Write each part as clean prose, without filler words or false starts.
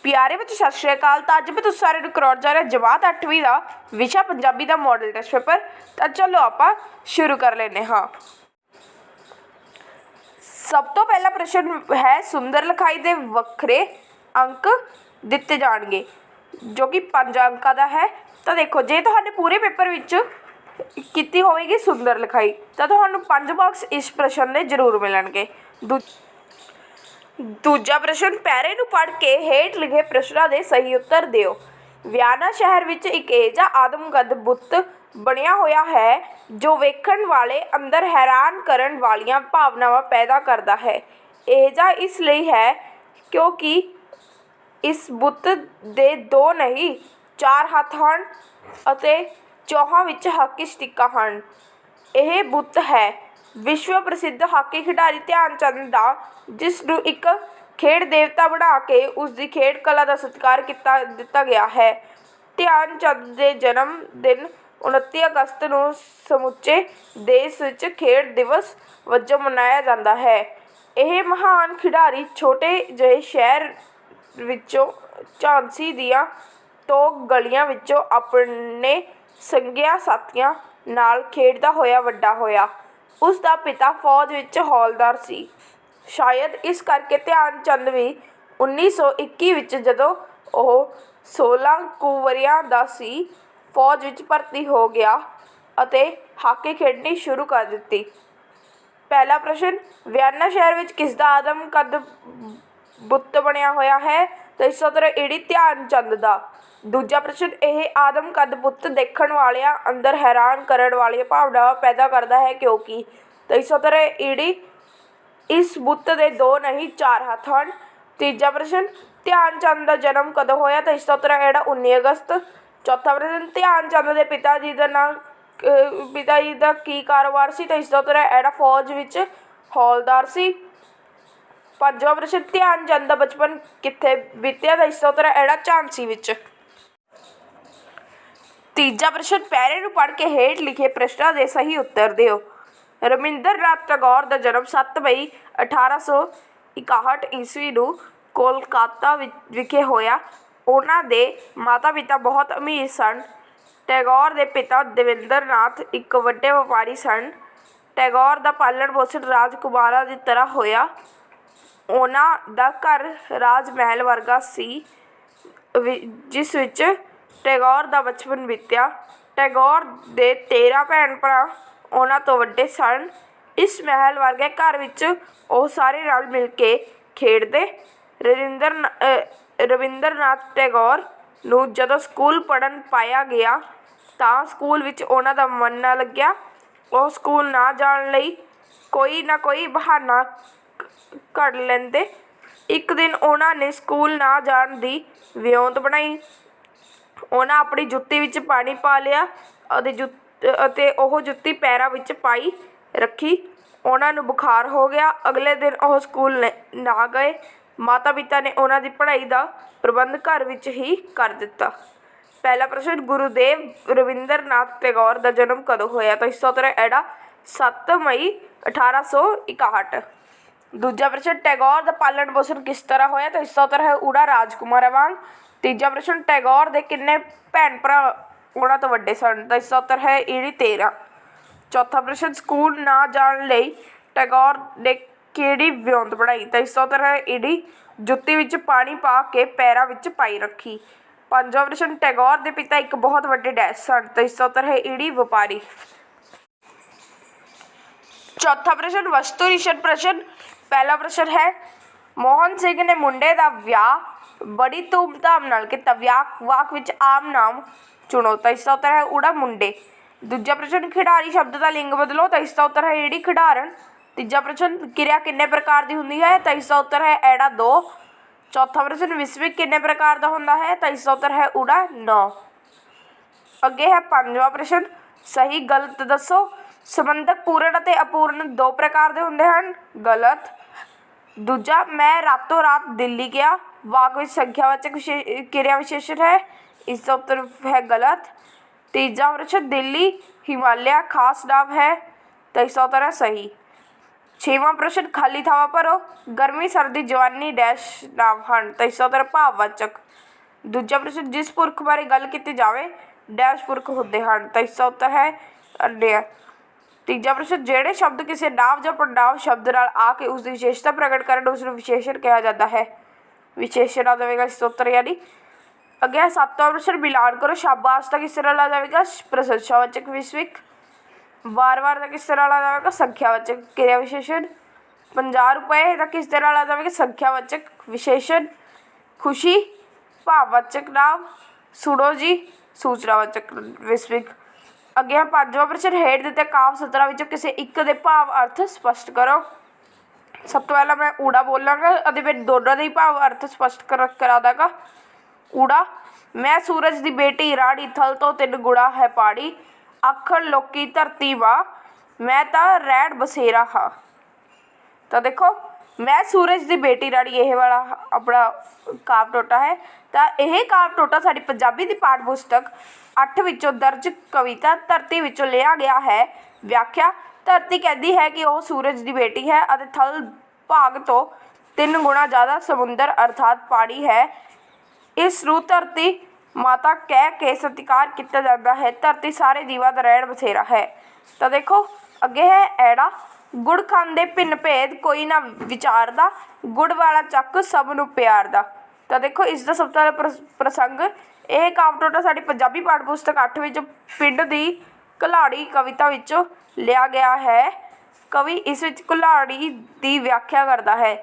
प्यारे बच्चों सत श्री अकाल। तो अज मैं तुम सारे करवाउण जा रहा जमात 8वीं का विशा पंजाबी का मॉडल टेस्ट पेपर। तो चलो आप शुरू कर लेने। हाँ, सब तो पहला प्रश्न है सुंदर लिखाई के वक्रे अंक दिते जाएंगे जो कि 5 अंकों का है। तो देखो जे तुहाने पूरे पेपर विच कीती होगी सुंदर लिखाई तो तुहानू 5 मार्क्स इस प्रश्न के जरूर मिलणगे। दूजा प्रश्न पैरे नूं पढ़ के हेठ लिखे प्रश्नों के सही उत्तर दिओ। वियाना शहर विच एक एजा आदमकद बुत बनिया होया है जो वेखण वाले अंदर हैरान करन वालियां भावनावां पैदा करता है। एजा इसलिए है क्योंकि इस बुत दे 2 नहीं 4 हत्थ हन अते चौहां विच हाकी स्टिकां हन। यह बुत है विश्व प्रसिद्ध हाकी खिडारी ध्यानचंद का जिस नूं एक खेड देवता बना के उसकी खेड कला का सत्कार दिता गया है। ध्यानचंद के जन्म दिन 29 अगस्त नूं समुचे देश विच खेड दिवस वजों मनाया जाता है। यह महान खिडारी छोटे जिहे शहर विचों झांसी दियां टोक गलियां विचों अपने संगिया साथियां नाल खेडदा होया वड्डा होया। उसका पिता फौज विच हौलदार सी। शायद इस करके ध्यानचंद भी 1921 विच जदों ओह 16 कुछ वरियां दा सी फौज विच भर्ती हो गया अते हाकी खेडनी शुरू कर दिती। पहला प्रश्न वियना शहर विच किसदा आदमकद बुत बनिया होया है। तो इसका उत्तर ईडी ध्यानचंद दा। दूजा प्रश्न यह आदमकद बुत देखण वालियां अंदर हैरान करन वाली भावनावां पैदा करता है क्योंकि। तो इसका उत्तर ईडी इस बुत दे 2 नहीं 4 हत्थ हन। तीजा प्रश्न ध्यानचंद का जन्म कदों होया। तो इसका उत्तर है 19 अगस्त। चौथा प्रश्न ध्यानचंद के पिता जी का नाम पिता जी का की कारोबार सी। तो इसका उत्तर है फौज विच हौलदार सी। पांचवा प्रश्न ध्यानचंद का बचपन कित्थे बीत्या। तो इसका उत्तर है झांसी विच। तीजा प्रश्न पैरे नूं पढ़ के हेठ लिखे प्रश्नों के सही उत्तर दिओ। रविंद्रनाथ टैगोर का जन्म 7 मई 1861 ईस्वी नूं कोलकाता विखे होया। उन्हां दे माता पिता बहुत अमीर सन। टैगोर के पिता देवेंद्रनाथ एक वड्डे व्यापारी सन। टैगोर का पालन पोषण राजकुमारां की तरह होया। उन्हां दा घर राज महल वर्गा सी जिस विच टैगोर का बचपन बीत्या। टैगोर के 13 भैन भरा उन्हां तो वड्डे सन। इस महल वर्गे घर विच ओह सारे रल मिल के खेडदे। रविंद्रनाथ टैगोर नूं जदों स्कूल पढ़न पाया गया तां स्कूल विच उन्हां दा मन ना लग्या। ओह स्कूल ना जाण लई कोई ना कोई बहाना कढ लैंदे। एक दिन उन्हां ने स्कूल ना जाण दी विਉਂਤ बनाई। उन्हां अपनी जुत्ती विच पानी पा लिया अते ओह जुत्ती पैरां विच पाई रखी। उन्हां नूं बुखार हो गया। अगले दिन ओह स्कूल ना गए। माता पिता ने उन्हां दी पढ़ाई का प्रबंध घर विच ही कर दिता। पहला प्रश्न गुरुदेव रविंद्रनाथ टैगोर का जन्म कदों होया। तो इसका उत्तर है 7 मई 1861। दूजा प्रश्न टैगोर का पालन पोषण किस तरह होया। तो इसका उत्तर है उड़ा राजकुमार वांग। तीजा प्रश्न टैगोर के किन्ने भैन भरा उन्हां तो वड्डे सन। तो इसका उत्तर है ईडी 13। चौथा प्रश्न स्कूल ना जाण लई टैगोर ने किहड़ी विਉਂਤ बनाई। तो इसका उत्तर है ईडी जुत्ती विच पानी पा के पैरां विच पाई रखी। पांचवा प्रश्न टैगोर के पिता एक बहुत वड्डे डैश सन। तो इसका उत्तर है ईडी व्यापारी। चौथा प्रश्न वस्तु निषद प्रश्न। पहला प्रश्न है मोहन सिंह ने मुंडे का विआह बड़ी धूमधाम नाल कीता। वाक विच आम नाम चुनो। तो इसका उत्तर है उड़ा मुंडे। दूजा प्रश्न खिडारी शब्द का लिंग बदलो। तो इसका उत्तर है ईडी खिडारन। तीजा प्रश्न क्रिया किन्ने प्रकार की हुंदी है। तो इसका उत्तर है एड़ा 2। चौथा प्रश्न विस्मिक किन्ने प्रकार का हुंदा है। तो इसका उत्तर है उड़ा 9। अगे है पांचवा प्रश्न सही गलत दसो। संबंधक पूर्ण और अपूर्ण 2 प्रकार के हुंदे हन। गलत। दूजा मैं रातों रात दिल्ली गया। वाक विच संख्यावाचक क्रिया विशेषण है। इसका उत्तर है गलत। तीजा प्रश्न दिल्ली हिमालय खास नाम है। तो इसका उत्तर है सही। छेवां प्रश्न खाली थावां भरो। गर्मी सर्दी जवानी डैश नाम ਹਨ ਤਾਂ इसका उत्तर भाववाचक। दूजा प्रश्न जिस पुरख बारे गल की जाए डैश पुरख होंदे ਹਨ ਤਾਂ इसका उत्तर है अन्य। तीजा प्रश्न ਜਿਹੜੇ शब्द किसी नाम ਜਾਂ पड़नाम शब्द नाल आके उसकी विशेषता प्रगट करन उसनूं विशेषण कहा जाता है। विशेषण आ जाएगा इसका उत्तर यानी। अगे है 7वां प्रश्न मिलान करो। शाबाश का किस तरह आ जाएगा प्रशंसावाचक विस्विक। वार वार का किस तरह आ जाएगा संख्यावाचक क्रिया विशेषण। 50 रुपये का किस तरह आ जाएगा संख्यावाचक विशेषण। खुशी भाववाचक नाम। सुनो जी सूचनावाचक विस्विक। अगे है 5वां प्रश्न हेठ दिते काव्य सतरां विचों किसी एक दे भाव अर्थ स्पष्ट करो। सब तो पहला मैं ऊड़ा बोलांगा और मैं दोनों के भाव अर्थ स्पष्ट करा दांगा। ऊड़ा मैं सूरज की बेटी राड़ी थल तो 3 गुणा है पाड़ी। आखण लोकी धरती मां मैं तो रैण बसेरा हाँ। तो देखो मैं सूरज की बेटी राड़ी ये वाला अपना काव्य टोटा है। तो यह काव्य टोटा साडी पंजाबी की पाठ पुस्तक 8 विचों दर्ज कविता धरती विचों लिया गया है। व्याख्या धरती कहती है कि वह सूरज की बेटी है और थल भाग तो 3 गुणा ज़्यादा समुंदर अर्थात पहाड़ी है। इस नूं धरती माता कह के सत्कार किया जाता है। धरती सारे जीवां दा रहण बसेरा है। तो देखो अगे है ऐड़ा गुड़ खांदे भिन्न भेद कोई ना विचारदा गुड़ वाला चक सब नूं प्यारदा। तो देखो इसका सब तो पहला प्रसंग यह काव्य टोटा साडी पंजाबी पाठ पुस्तक 8 विचों पिंड दी कुल्हाड़ी कविता विचों लिया गया है। कवि इस विच कुल्हाड़ी की व्याख्या करता है।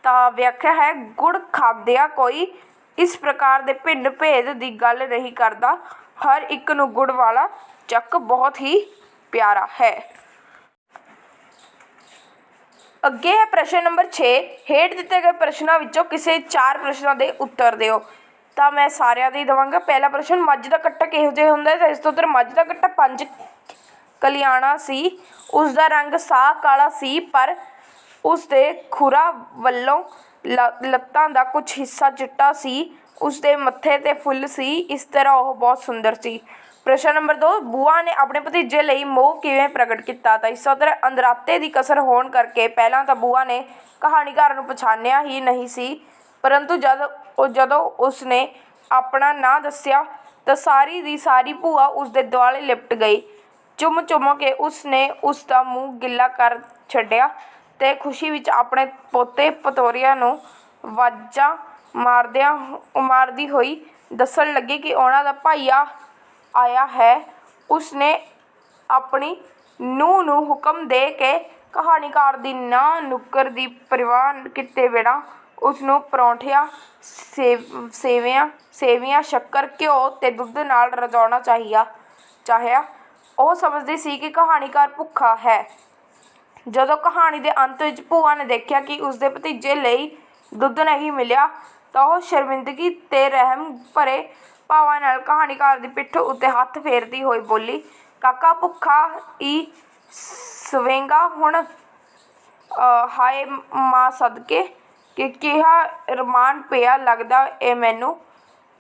तो व्याख्या है गुड़ खांदिया कोई इस प्रकार के भिन्न भेद की गल नहीं करता। हर एक नूं गुड़ वाला चक बहुत ही प्यारा है। अगे है प्रश्न नंबर 6 हेठ दिते गए प्रश्नों विचों किसी 4 प्रश्नों के उत्तर दिओ। तो मैं सारिਆਂ ਦੇ देवांगा। पहला प्रश्न मੱਝ ਦਾ ਕੱਟਾ किहो ਜਿਹਾ ਹੁੰਦਾ है। तो इस तो उत्तर मੱਝ ਦਾ ਕੱਟਾ 5 कलियाणा सी। उसका रंग साह काला सी पर उसके खुरा वल्लों लत्तां दा कुछ हिस्सा चिट्टा सी। उसके मत्थे ते फुੱਲ सी। इस तरह वह बहुत सुंदर सी। प्रश्न नंबर 2 बूआ ने अपने भतीजे लई मोह किवें प्रगट किया। तो इसका उत्तर अंदराते की कसर होने करके पहला तो बूआ ने कहानीकार नूं पछाणिया ही नहीं सी परंतु जदों उसने अपना नां दस्सिया तो सारी दी सारी भूआ उसके दुआले लिपट गई। चुम चुम के उसने उसका मूँह गिला कर छड्डिया ते खुशी विच अपने पोते पतोरिया नूं वाजां मारदी हुई दस्सण लगी कि उन्हां दा भाईया आया है। उसने अपनी नूंह नूं हुक्म दे के कहानीकार दी नां नुक्कर दी परवाह किते बिना उसनूं परौंठियां सेवियां शक्कर घ्यो ते दुੱਧ नाल रजाउणा चाहिया। ਉਹ समझदी सी कि कहानीकार भुखा है। जदों कहानी के अंत विच भूआ ने देखा कि उसके भतीजे लई दुੱਧ नहीं मिलिया तो वह शर्मिंदगी ते रहम भरे भावां नाल कहानीकार की पिठ उत्ते हत्थ फेरदी हुई बोली काका भुखा ही सवेंगा हुण हाय मां सदके कि किहा रमान पिया लगदा ए मैनू।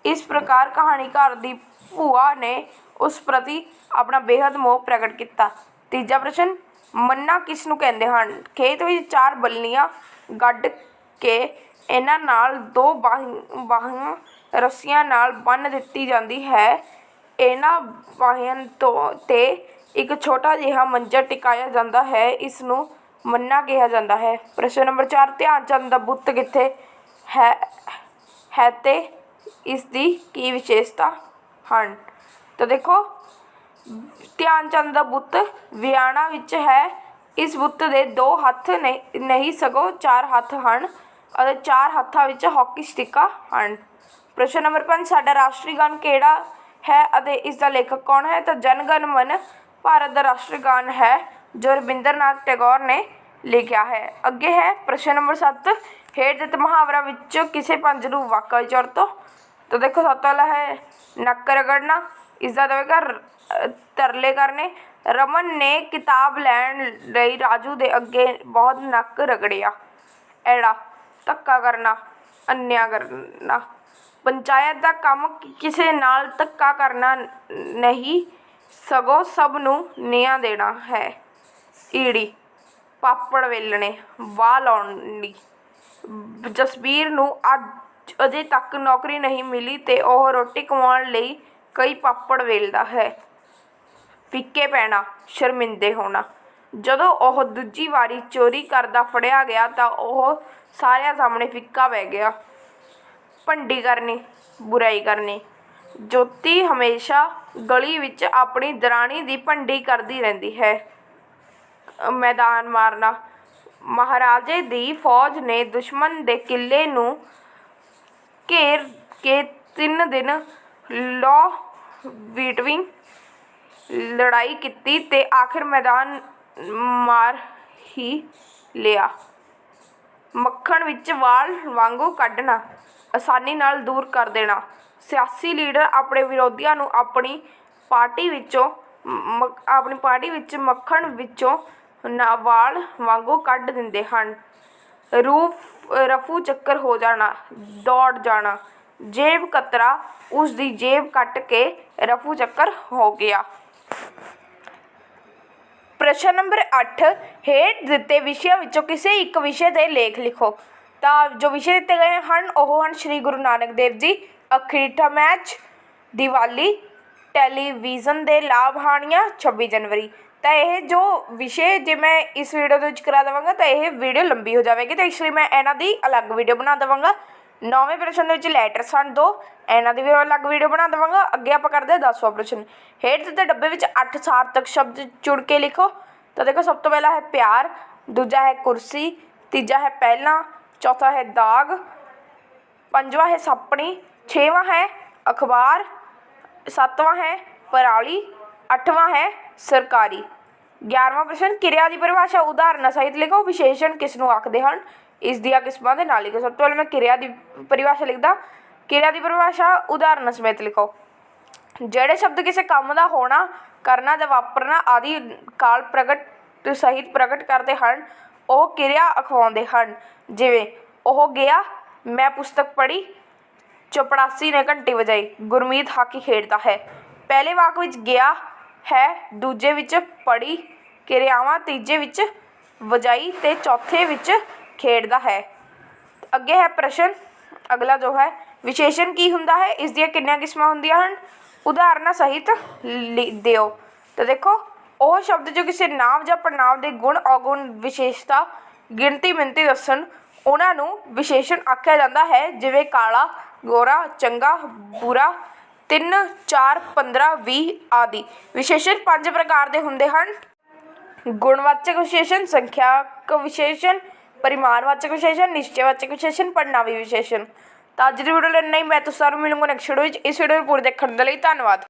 इस प्रकार कहानीकार की भूआ ने उस प्रति अपना बेहद मोह प्रगट किया। तीजा प्रश्न मन्ना किस नूं कहंदे हन। खेत विच 4 बल्लियां गड्ढ के इन्हां नाल 2 बाहियां रस्सियां नाल बन दित्ती जाती है। इन्हां बाहियां ते एक छोटा जिहा मंजा टिकाया जाता है। इस नूं मन्ना कहा जाता है। प्रश्न नंबर 4 ध्यानचंद दा बुੱਤ कित्थे है ते इसकी की विशेषता ਹਨ। तो देखो ध्यानचंद दा बुੱਤ वियाणा विच है। इस बुੱਤ दे 2 हत्थ नहीं सगों 4 हत्थ हैं और 4 हत्थों विच हॉकी स्टिकां हैं। प्रश्न नंबर 5 साडा राष्ट्रीय गान केड़ा है अते इसका लेखक कौन है। तो जन गण मन भारत का राष्ट्रीय गान है जो रविंद्रनाथ टैगोर ने लिखा है। अगे है प्रश्न नंबर 7 हेठ दिते मुहावरा विचों किसी 5 नूं वाक्य विच वरतो। तो देखो सब तो पहला है नक रगड़ना। इसका देगा तरले करने। रमन ने किताब लैण लई राजू दे अगे बहुत नक रगड़िया। एड़ा धक्का करना अन्या करना। पंचायत का काम किसी नाल धक्का करना नहीं सगों सब नूं निਆਂ देना है। ईड़ी ਪਾਪੜ ਵੇਲਣੇ, ਵਾਹ ਲਾਉਣੀ। ਜਸਬੀਰ ਨੂੰ ਅਜੇ ਤੱਕ ਨੌਕਰੀ ਨਹੀਂ ਮਿਲੀ ਤੇ ਉਹ ਰੋਟੀ ਕਮਾਉਣ ਲਈ ਕਈ ਪਾਪੜ ਵੇਲਦਾ ਹੈ। ਫਿੱਕੇ ਪੈਣਾ, ਸ਼ਰਮਿੰਦੇ ਹੋਣਾ। ਜਦੋਂ ਉਹ ਦੂਜੀ ਵਾਰੀ ਚੋਰੀ ਕਰਦਾ ਫੜਿਆ ਗਿਆ ਤਾਂ ਉਹ ਸਾਰਿਆਂ ਸਾਹਮਣੇ ਫਿੱਕਾ ਪੈ ਗਿਆ। ਭੰਡੀ ਕਰਨੀ, ਬੁਰਾਈ ਕਰਨੀ। ਜੋਤੀ ਹਮੇਸ਼ਾ ਗਲੀ ਵਿੱਚ ਆਪਣੀ ਦਰਾਣੀ ਦੀ ਭੰਡੀ ਕਰਦੀ ਰਹਿੰਦੀ ਹੈ। ਮੈਦਾਨ ਮਾਰਨਾ, ਮਹਾਰਾਜੇ ਦੀ ਫੌਜ ਨੇ ਦੁਸ਼ਮਣ ਦੇ ਕਿਲੇ ਨੂੰ ਘੇਰ ਕੇ 3 ਦਿਨ ਲੋ-ਬੀਟਵਿੰਗ ਲੜਾਈ ਕੀਤੀ ਤੇ ਆਖਿਰ ਮੈਦਾਨ ਮਾਰ ਹੀ ਲਿਆ। ਮੱਖਣ ਵਿੱਚ ਵਾਲ ਵਾਂਗੂ ਕੱਢਣਾ, ਆਸਾਨੀ ਨਾਲ ਦੂਰ ਕਰ ਦੇਣਾ। ਸਿਆਸੀ ਲੀਡਰ ਆਪਣੇ ਵਿਰੋਧੀਆਂ ਨੂੰ ਆਪਣੀ ਪਾਰਟੀ ਵਿੱਚ ਮੱਖਣ ਵਿੱਚੋਂ ਵਾਲ ਵਾਂਗੂ ਕੱਢ ਦਿੰਦੇ ਹਨ। ਰਫੂ ਚੱਕਰ ਹੋ ਜਾਣਾ, ਦੌੜ ਜਾਣਾ। ਜੇਬ ਕਤਰਾ, ਉਸ ਦੀ ਜੇਬ ਕੱਟ ਕੇ ਰਫੂ ਚੱਕਰ ਹੋ ਗਿਆ। ਪ੍ਰਸ਼ਨ ਨੰਬਰ 8, ਹੇਠ ਦਿੱਤੇ ਵਿਸ਼ਿਆਂ ਵਿੱਚੋਂ ਕਿਸੇ ਇੱਕ ਵਿਸ਼ੇ 'ਤੇ ਲੇਖ ਲਿਖੋ। ਤਾਂ ਜੋ ਵਿਸ਼ੇ ਦਿੱਤੇ ਗਏ ਹਨ ਉਹ ਹਨ ਸ਼੍ਰੀ ਗੁਰੂ ਨਾਨਕ ਦੇਵ ਜੀ, ਅਖੀਰਲਾ ਮੈਚ, ਦੀਵਾਲੀ, ਟੈਲੀਵਿਜ਼ਨ ਦੇ ਲਾਭ ਹਾਨੀਆਂ, 26 ਜਨਵਰੀ। ਤਾਂ ਇਹ ਜੋ ਵਿਸ਼ੇ ਜੇ ਮੈਂ ਇਸ ਵੀਡੀਓ ਦੇ ਵਿੱਚ ਕਰਾ ਦੇਵਾਂਗਾ ਤਾਂ ਇਹ ਵੀਡੀਓ ਲੰਬੀ ਹੋ ਜਾਵੇਗੀ, ਤਾਂ ਇਸ ਲਈ ਮੈਂ ਇਹਨਾਂ ਦੀ ਅਲੱਗ ਵੀਡੀਓ ਬਣਾ ਦੇਵਾਂਗਾ। 9ਵੇਂ ਪ੍ਰਸ਼ਨ ਦੇ ਵਿੱਚ ਲੈਟਰਸ ਹਨ 2, ਇਹਨਾਂ ਦੀ ਵੀ ਅਲੱਗ ਵੀਡੀਓ ਬਣਾ ਦੇਵਾਂਗਾ। ਅੱਗੇ ਆਪਾਂ ਕਰਦੇ ਹਾਂ 10ਵਾਂ ਪ੍ਰਸ਼ਨ। ਹੇਠ ਦਿੱਤੇ ਡੱਬੇ ਵਿੱਚ 8 ਸਾਰਥਕ ਸ਼ਬਦ ਚੁਣ ਕੇ ਲਿਖੋ। ਤਾਂ ਦੇਖੋ, ਸਭ ਤੋਂ ਪਹਿਲਾ ਹੈ ਪਿਆਰ, ਦੂਜਾ ਹੈ ਕੁਰਸੀ, ਤੀਜਾ ਹੈ ਪਹਿਲਾਂ, ਚੌਥਾ ਹੈ ਦਾਗ, 5ਵਾਂ ਹੈ ਸਾਪਣੀ, 6ਵਾਂ ਹੈ ਅਖਬਾਰ, 7ਵਾਂ ਹੈ ਪਰਾਲੀ, 8ਵਾਂ ਹੈ ਸਰਕਾਰੀ। 11ਵਾਂ ਪ੍ਰਸ਼ਨ, ਕਿਰਿਆ ਦੀ ਪਰਿਭਾਸ਼ਾ ਉਦਾਹਰਨਾਂ ਸਹਿਤ ਲਿਖੋ। ਵਿਸ਼ੇਸ਼ਣ ਕਿਸ ਨੂੰ ਆਖਦੇ ਹਨ, ਇਸ ਦੀਆਂ ਕਿਸਮਾਂ ਦੇ ਨਾਲ ਲਿਖੋ। ਸਭ ਤੋਂ ਪਹਿਲਾਂ ਮੈਂ ਕਿਰਿਆ ਦੀ ਪਰਿਭਾਸ਼ਾ ਲਿਖਦਾ। ਕਿਰਿਆ ਦੀ ਪਰਿਭਾਸ਼ਾ ਉਦਾਹਰਨਾਂ ਸਮੇਤ ਲਿਖੋ। ਜਿਹੜੇ ਸ਼ਬਦ ਕਿਸੇ ਕੰਮ ਦਾ ਹੋਣਾ, ਕਰਨਾ ਜਾਂ ਵਾਪਰਨਾ ਆਦਿ ਕਾਲ ਪ੍ਰਗਟ ਸਹਿਤ ਪ੍ਰਗਟ ਕਰਦੇ ਹਨ ਉਹ ਕਿਰਿਆ ਅਖਵਾਉਂਦੇ ਹਨ। ਜਿਵੇਂ ਉਹ ਗਿਆ, ਮੈਂ ਪੁਸਤਕ ਪੜ੍ਹੀ, ਚਪੜਾਸੀ ਨੇ ਘੰਟੀ ਵਜਾਈ, ਗੁਰਮੀਤ ਹਾਕੀ ਖੇਡਦਾ ਹੈ। ਪਹਿਲੇ ਵਾਕ ਵਿੱਚ ਗਿਆ ਹੈ, ਦੂਜੇ ਵਿੱਚ ਪੜ੍ਹੀ ਕਿਰਿਆਵਾਂ, ਤੀਜੇ ਵਿੱਚ ਵਜਾਈ ਤੇ ਚੌਥੇ ਵਿੱਚ ਖੇਡਦਾ ਹੈ। ਅੱਗੇ ਹੈ ਪ੍ਰਸ਼ਨ ਅਗਲਾ ਜੋ ਹੈ, ਵਿਸ਼ੇਸ਼ਣ ਕੀ ਹੁੰਦਾ ਹੈ, ਇਸ ਦੀਆਂ ਕਿੰਨੀਆਂ ਕਿਸਮਾਂ ਹੁੰਦੀਆਂ ਹਨ, ਉਦਾਹਰਨਾਂ ਸਹਿਤ ਦਿਓ। ਤਾਂ ਦੇਖੋ, ਉਹ ਸ਼ਬਦ ਜੋ ਕਿਸੇ ਨਾਂਵ ਜਾਂ ਪੜਨਾਂਵ ਦੇ ਗੁਣ, ਔਗੁਣ, ਵਿਸ਼ੇਸ਼ਤਾ, ਗਿਣਤੀ ਮਿਣਤੀ ਦੱਸਣ ਉਹਨਾਂ ਨੂੰ ਵਿਸ਼ੇਸ਼ਣ ਆਖਿਆ ਜਾਂਦਾ ਹੈ। ਜਿਵੇਂ ਕਾਲਾ, ਗੋਰਾ, ਚੰਗਾ, ਬੁਰਾ, 3, 4, 15, 20 ਆਦਿ। ਵਿਸ਼ੇਸ਼ਣ 5 ਪ੍ਰਕਾਰ ਦੇ ਹੁੰਦੇ ਹਨ। ਗੁਣਵਾਚਕ ਵਿਸ਼ੇਸ਼ਣ, ਸੰਖਿਆਕ ਵਿਸ਼ੇਸ਼ਣ, ਪਰਿਮਾਣਵਾਚਕ ਵਿਸ਼ੇਸ਼ਣ, ਨਿਸ਼ਚੈਵਾਚਕ ਵਿਸ਼ੇਸ਼ਣ, ਪੜਨਾਵੀ ਵਿਸ਼ੇਸ਼ਣ। ਤਾਂ ਅੱਜ ਦੀ ਵੀਡੀਓ ਲਈ ਇੰਨਾ ਹੀ। ਮੈਂ ਤੁਸੀਂ ਸਾਰਿਆਂ ਨੂੰ ਮਿਲੂੰਗਾ ਨੈਕਸਟ ਵੀਡੀਓ ਵਿੱਚ। ਇਸ ਵੀਡੀਓ ਨੂੰ ਪੂਰੀ ਦੇਖਣ ਦੇ ਲਈ ਧੰਨਵਾਦ।